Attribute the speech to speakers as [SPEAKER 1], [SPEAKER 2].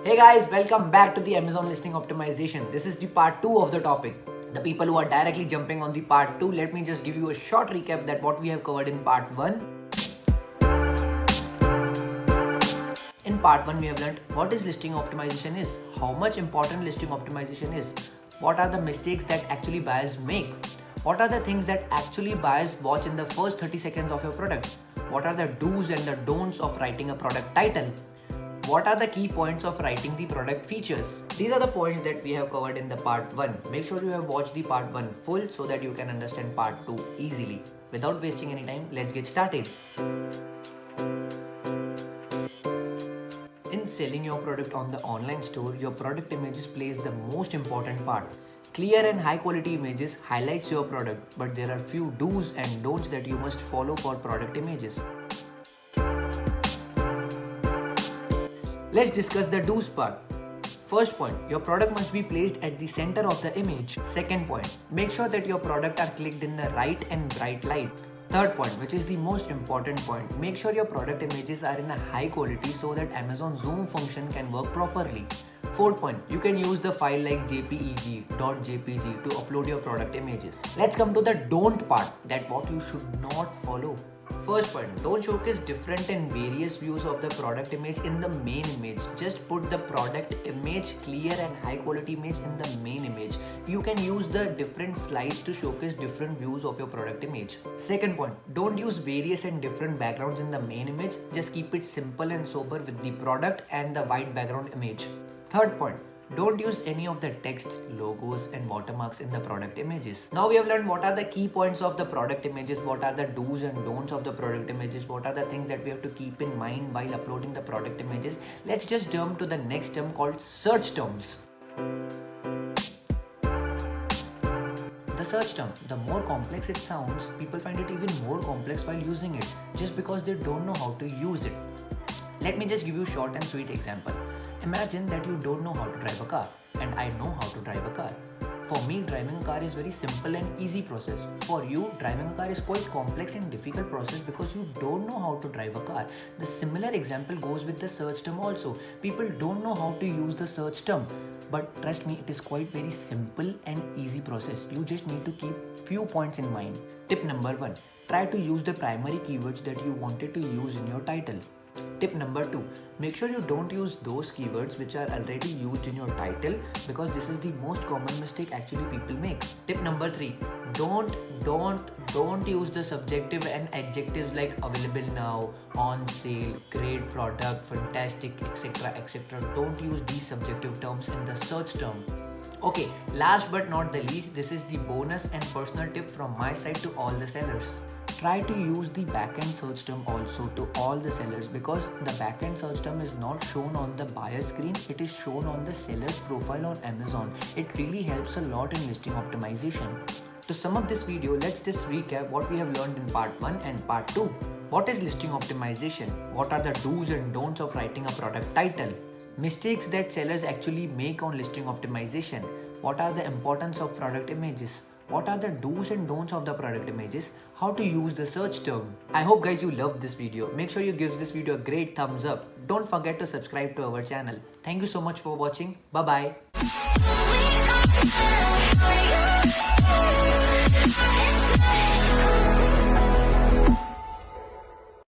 [SPEAKER 1] Hey guys, welcome back to the Amazon listing optimization. This is the part 2 of the topic. The people who are directly jumping on the part 2, let me just give you a short recap that what we have covered in part 1. In part 1, we have learned what is listing optimization is, how much important listing optimization is, what are the mistakes that actually buyers make, what are the things that actually buyers watch in the first 30 seconds of your product, what are the do's and the don'ts of writing a product title, what are the key points of writing the product features. These are the points that we have covered in the part 1. Make sure you have watched the part 1 full so that you can understand part 2 easily. Without wasting any time, let's get started. In selling your product on the online store, your product images plays the most important part. Clear and high quality images highlights your product, but there are few do's and don'ts that you must follow for product images. Let's discuss the do's part. First point, your product must be placed at the center of the image. Second point, make sure that your product are clicked in the right and bright light. Third point, which is the most important point, make sure your product images are in a high quality so that Amazon Zoom function can work properly. Fourth point, you can use the file like jpeg, .jpg to upload your product images. Let's come to the don't part, that what you should not follow. First point, don't showcase different and various views of the product image in the main image. Just put the product image, clear and high quality image in the main image. You can use the different slides to showcase different views of your product image. Second point, don't use various and different backgrounds in the main image. Just keep it simple and sober with the product and the white background image. Third point, don't use any of the text, logos and watermarks in the product images. Now we have learned what are the key points of the product images, what are the do's and don'ts of the product images, what are the things that we have to keep in mind while uploading the product images. Let's just jump to the next term called search terms. The search term, the more complex it sounds, people find it even more complex while using it just because they don't know how to use it. Let me just give you a short and sweet example. Imagine that you don't know how to drive a car and I know how to drive a car. For me, driving a car is very simple and easy process. For you, driving a car is quite complex and difficult process because you don't know how to drive a car. The similar example goes with the search term also. People don't know how to use the search term. But trust me, it is quite very simple and easy process. You just need to keep few points in mind. Tip number 1. Try to use the primary keywords that you wanted to use in your title. Tip number 2, make sure you don't use those keywords which are already used in your title because this is the most common mistake actually people make. Tip number 3, don't use the subjective and adjectives like available now, on sale, great product, fantastic, etc. etc. Don't use these subjective terms in the search term. Okay, last but not the least, this is the bonus and personal tip from my side to all the sellers. Try to use the backend search term also to all the sellers because the backend search term is not shown on the buyer screen, it is shown on the seller's profile on Amazon. It really helps a lot in listing optimization. To sum up this video, let's just recap what we have learned in part 1 and part 2. What is listing optimization? What are the do's and don'ts of writing a product title? Mistakes that sellers actually make on listing optimization. What are the importance of product images? What are the do's and don'ts of the product images? How to use the search term? I hope guys you loved this video. Make sure you give this video a great thumbs up. Don't forget to subscribe to our channel. Thank you so much for watching. Bye bye.